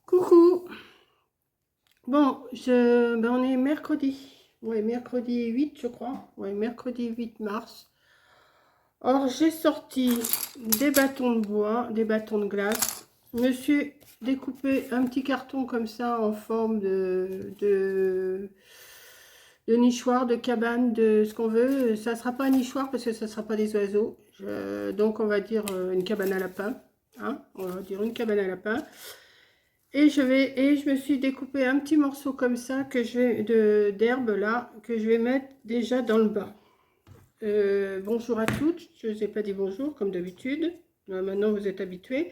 Coucou. Bon, on est mercredi. Ouais, mercredi 8, je crois. Ouais, mercredi 8 mars. Or, j'ai sorti des bâtons de bois, des bâtons de glace. Je me suis découpé un petit carton comme ça en forme de nichoir, de cabane, de ce qu'on veut. Ça ne sera pas un nichoir parce que ça ne sera pas des oiseaux. Donc, on va dire une cabane à lapin. Hein, on va dire une cabane à lapin. Et je me suis découpé un petit morceau comme ça que d'herbe là que je vais mettre déjà dans le bas. Bonjour à toutes, je ne vous ai pas dit bonjour comme d'habitude. Maintenant vous êtes habitués.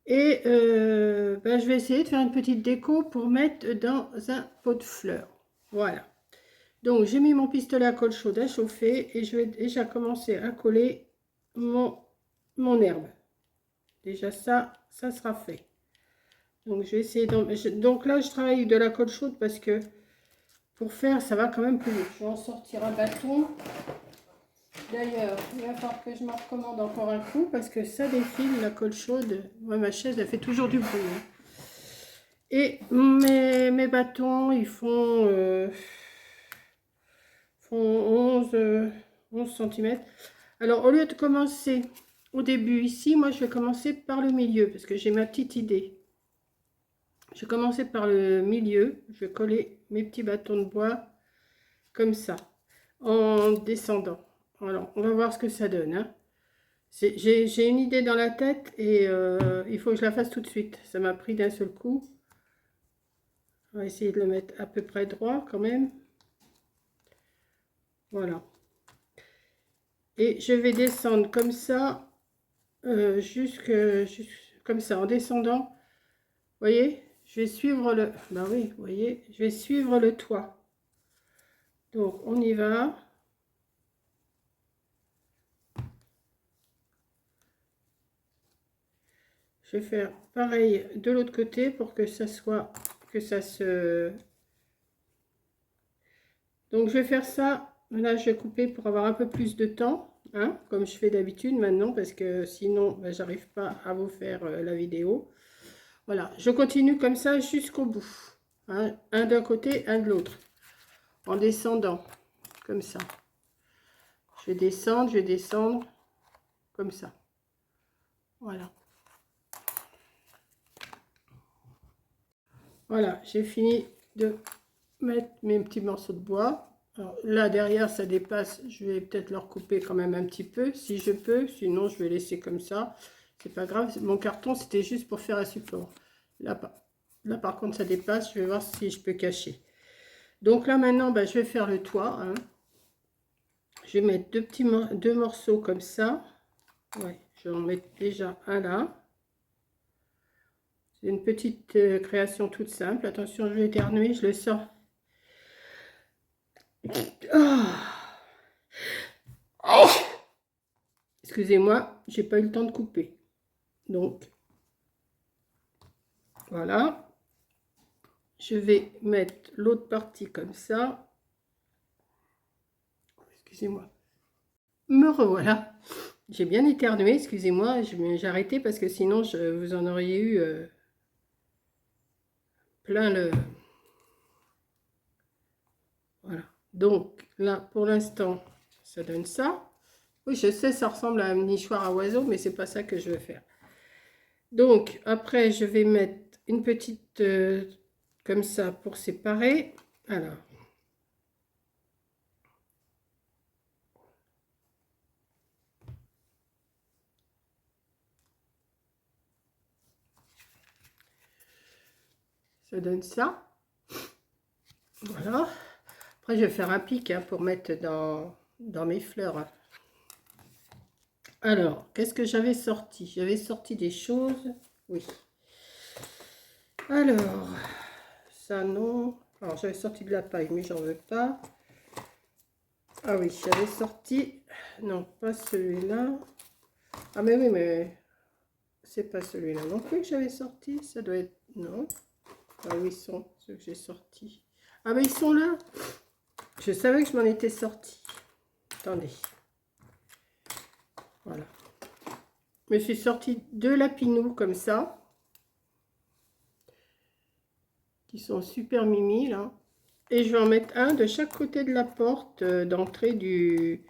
Et je vais essayer de faire une petite déco pour mettre dans un pot de fleurs. Voilà. Donc j'ai mis mon pistolet à colle chaude à chauffer et je vais déjà commencer à coller mon herbe. Déjà ça sera fait. Donc je vais essayer donc là je travaille de la colle chaude parce que pour faire ça va quand même plus vite. Je vais en sortir un bâton. D'ailleurs, il va falloir que je m'en recommande encore un coup parce que ça défile la colle chaude. Moi ma chaise elle fait toujours du bruit. Hein. Et mes bâtons ils font 11 cm. Alors au lieu de commencer au début ici, moi je vais commencer par le milieu parce que j'ai ma petite idée. Je vais commencer par le milieu, je vais coller mes petits bâtons de bois comme ça, en descendant. Alors, on va voir ce que ça donne. Hein. J'ai une idée dans la tête et il faut que je la fasse tout de suite. Ça m'a pris d'un seul coup. On va essayer de le mettre à peu près droit quand même. Voilà. Et je vais descendre comme ça, comme ça, en descendant. Vous voyez, je vais suivre le... Bah oui, vous voyez, je vais suivre le toit. Donc, on y va. Je vais faire pareil de l'autre côté pour que ça soit... que ça se... Donc, je vais faire ça. Là, je vais couper pour avoir un peu plus de temps. Hein, comme je fais d'habitude maintenant, parce que sinon, j'arrive pas à vous faire la vidéo. Voilà, je continue comme ça jusqu'au bout. Hein, un d'un côté, un de l'autre. En descendant, comme ça. Je vais descendre, comme ça. Voilà. Voilà, j'ai fini de mettre mes petits morceaux de bois. Alors, là, derrière, ça dépasse. Je vais peut-être leur couper quand même un petit peu, si je peux. Sinon, je vais laisser comme ça. C'est pas grave. Mon carton, c'était juste pour faire un support. Là, par contre, ça dépasse. Je vais voir si je peux cacher. Donc là, maintenant, je vais faire le toit. Hein. Je vais mettre deux morceaux comme ça. Ouais, je vais en mettre déjà un là. C'est une petite création toute simple. Attention, je vais éternuer, je le sens. Oh. Excusez-moi, j'ai pas eu le temps de couper. Donc, voilà. Je vais mettre l'autre partie comme ça. Excusez-moi. Me revoilà. J'ai bien éternué, excusez-moi. J'ai arrêté parce que sinon, vous en auriez eu plein le... Voilà. Donc, là, pour l'instant, ça donne ça. Oui, je sais, ça ressemble à un nichoir à oiseaux, mais c'est pas ça que je veux faire. Donc, après, je vais mettre une petite comme ça pour séparer. Alors, ça donne ça. Voilà. Après, je vais faire un pic hein, pour mettre dans mes fleurs. Alors, qu'est-ce que j'avais sorti? J'avais sorti des choses. Oui. Alors, ça non. Alors, j'avais sorti de la paille, mais j'en veux pas. Ah oui, j'avais sorti... Non, pas celui-là. Ah mais oui, mais... C'est pas celui-là non plus que j'avais sorti. Ça doit être... Non. Ah oui, ils sont ceux que j'ai sortis. Ah mais ils sont là. Je savais que je m'en étais sorti. Attendez. Voilà. Je me suis sorti deux lapinous comme ça. qui sont super mimi là. Et je vais en mettre un de chaque côté de la porte d'entrée de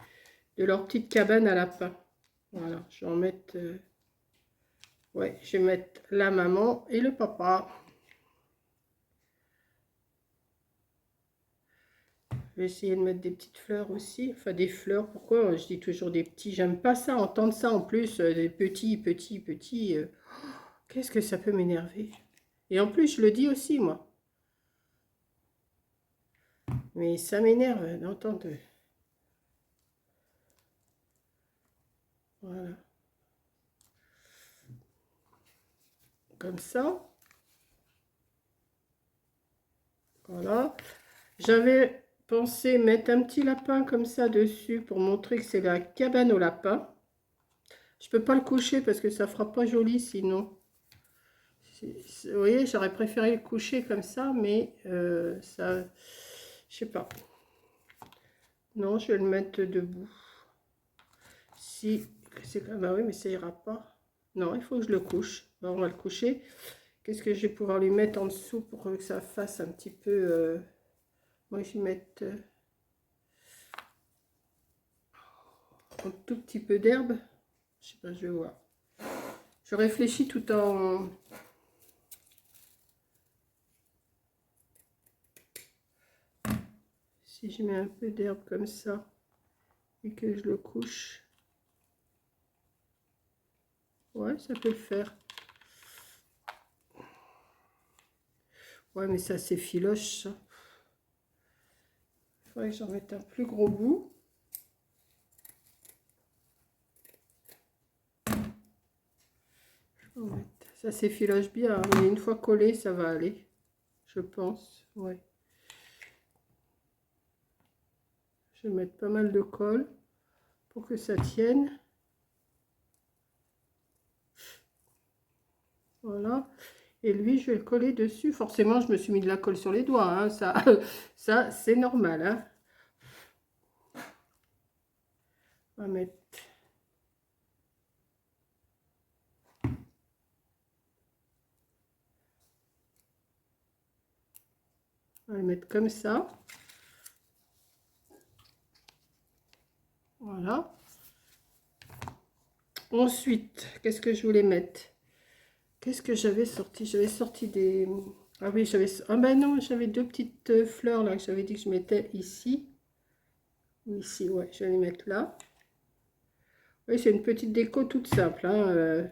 leur petite cabane à lapin. Voilà, je vais en mettre... ouais, je vais mettre la maman et le papa. Je vais essayer de mettre des petites fleurs aussi. Enfin, des fleurs, pourquoi je dis toujours des petits? J'aime pas ça, entendre ça en plus, des petits, petits, petits. Qu'est-ce que ça peut m'énerver? Et en plus, je le dis aussi, moi. Mais ça m'énerve d'entendre. Voilà. Comme ça. Voilà. J'avais pensé mettre un petit lapin comme ça dessus pour montrer que c'est la cabane au lapin. Je peux pas le coucher parce que ça fera pas joli sinon. Vous voyez, j'aurais préféré le coucher comme ça, mais ça, je sais pas. Non, je vais le mettre debout. Si, c'est bah oui, mais ça ira pas. Non, il faut que je le couche. Bon, on va le coucher. Qu'est-ce que je vais pouvoir lui mettre en dessous pour que ça fasse un petit peu... Moi, je vais mettre un tout petit peu d'herbe. Je sais pas, je vais voir. Je réfléchis tout en... Si je mets un peu d'herbe comme ça et que je le couche, ouais, ça peut le faire. Ouais, mais ça c'est filoche, ça. Il faudrait que j'en mette un plus gros bout. Ça s'effiloche bien, hein, mais une fois collé, ça va aller. Je pense, ouais. Je vais mettre pas mal de colle pour que ça tienne. Voilà. Et lui, je vais le coller dessus. Forcément, je me suis mis de la colle sur les doigts. Hein. Ça c'est normal. Hein. On va mettre... On va le mettre comme ça. Voilà. Ensuite, qu'est-ce que je voulais mettre? Qu'est-ce que j'avais sorti? J'avais sorti des... Ah oui, j'avais... Ah ben non, j'avais deux petites fleurs là que j'avais dit que je mettais ici. Ici, ouais, je vais les mettre là. Oui, c'est une petite déco toute simple. Hein,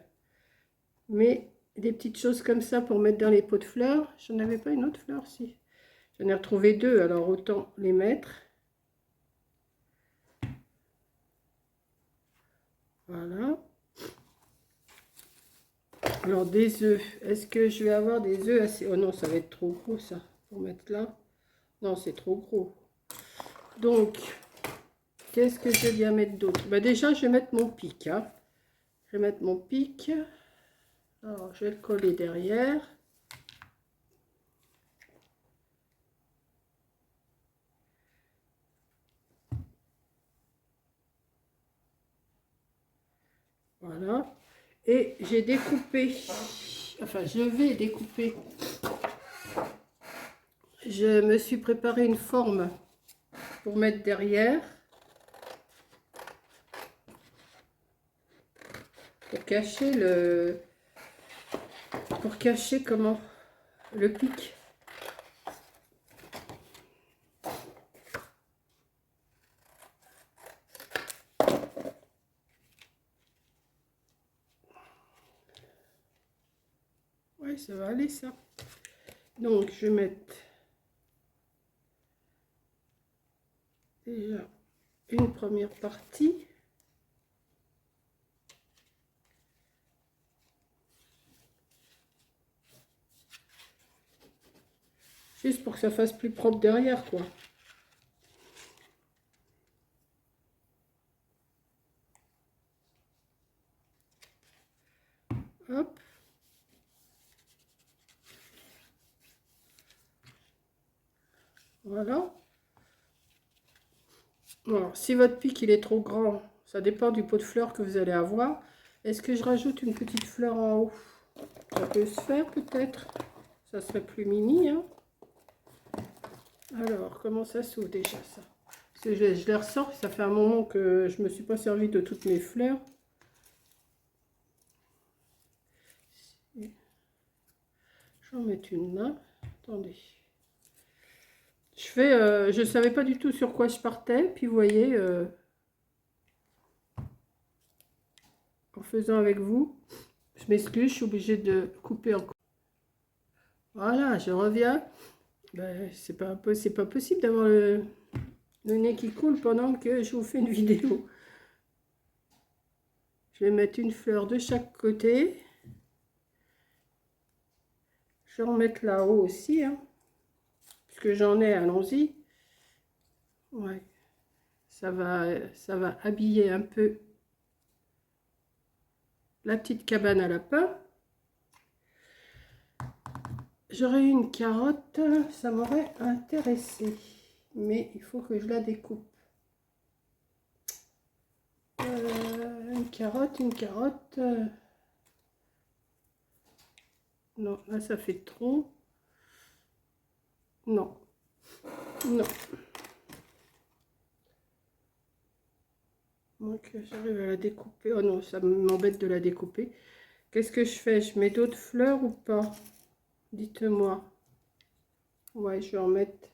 mais des petites choses comme ça pour mettre dans les pots de fleurs. J'en avais pas une autre fleur, si. J'en ai retrouvé deux, alors autant les mettre. Voilà. Alors des œufs. Est-ce que je vais avoir des œufs assez... Oh non, ça va être trop gros ça. Pour mettre là. Non, c'est trop gros. Donc, qu'est-ce que je vais bien mettre d'autre? Bah déjà, je vais mettre mon pic. Hein. Je vais mettre mon pic. Alors, je vais le coller derrière. Voilà. Et j'ai découpé, enfin je vais découper. Je me suis préparé une forme pour mettre derrière. Pour cacher le... Pour cacher comment? Le pic. Ouais, ça va aller ça. Donc je vais mettre déjà une première partie. Juste pour que ça fasse plus propre derrière, quoi. Hop. Voilà. Alors, si votre pic il est trop grand, ça dépend du pot de fleurs que vous allez avoir. Est-ce que je rajoute une petite fleur en haut? Ça peut se faire peut-être. Ça serait plus mimi, hein. Alors, comment ça s'ouvre déjà ça? Parce que je les ressors, ça fait un moment que je ne me suis pas servi de toutes mes fleurs. Je vais en mettre une là. Attendez. Je savais pas du tout sur quoi je partais. Puis vous voyez, en faisant avec vous, je m'excuse, je suis obligée de couper encore. Voilà, je reviens. Ben, c'est pas possible d'avoir le nez qui coule pendant que je vous fais une vidéo. Je vais mettre une fleur de chaque côté. Je vais en mettre là-haut aussi, hein, puisque j'en ai, allons-y. Ouais, ça va habiller un peu la petite cabane à lapin. J'aurais eu une carotte, ça m'aurait intéressé, mais il faut que je la découpe. Une carotte. Non, là ça fait trop. Non, non. Donc j'arrive à la découper. Oh non, ça m'embête de la découper. Qu'est-ce que je fais? Je mets d'autres fleurs ou pas? Dites-moi. Ouais, je vais en mettre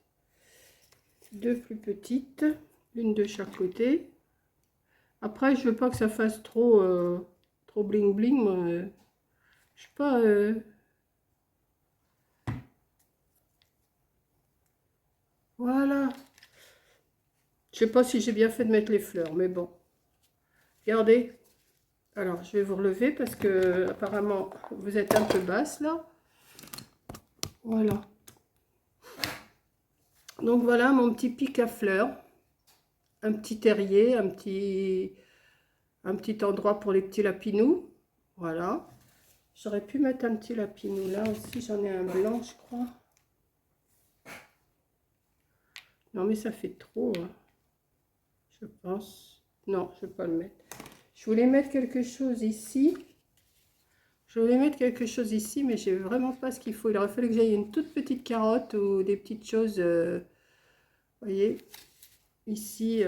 deux plus petites, une de chaque côté. Après, je veux pas que ça fasse trop bling bling. Moi, je sais pas. Voilà. Je sais pas si j'ai bien fait de mettre les fleurs, mais bon. Regardez. Alors, je vais vous relever parce que apparemment vous êtes un peu basse là. Voilà. Donc voilà mon petit pic à fleurs. Un petit terrier, un petit endroit pour les petits lapinous. Voilà. J'aurais pu mettre un petit lapinou là aussi. J'en ai un blanc, je crois. Non, mais ça fait trop, hein, je pense. Non, je ne vais pas le mettre. Je voulais mettre quelque chose ici. Mais j'ai vraiment pas ce qu'il faut. Il aurait fallu que j'aille une toute petite carotte ou des petites choses. Vous voyez, ici,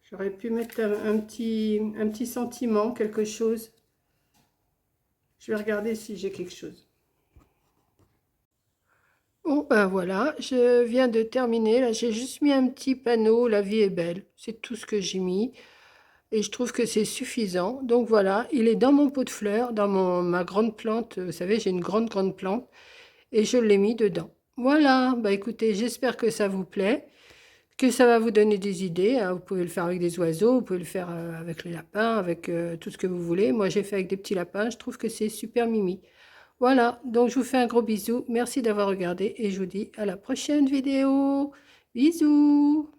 j'aurais pu mettre un petit sentiment, quelque chose. Je vais regarder si j'ai quelque chose. Bon, ben voilà, je viens de terminer. Là, j'ai juste mis un petit panneau, la vie est belle. C'est tout ce que j'ai mis. Et je trouve que c'est suffisant. Donc voilà, il est dans mon pot de fleurs, dans ma grande plante. Vous savez, j'ai une grande plante. Et je l'ai mis dedans. Voilà, bah écoutez, j'espère que ça vous plaît, que ça va vous donner des idées, hein. Vous pouvez le faire avec des oiseaux, vous pouvez le faire avec les lapins, avec tout ce que vous voulez. Moi, j'ai fait avec des petits lapins. Je trouve que c'est super mimi. Voilà, donc je vous fais un gros bisou. Merci d'avoir regardé et je vous dis à la prochaine vidéo. Bisous!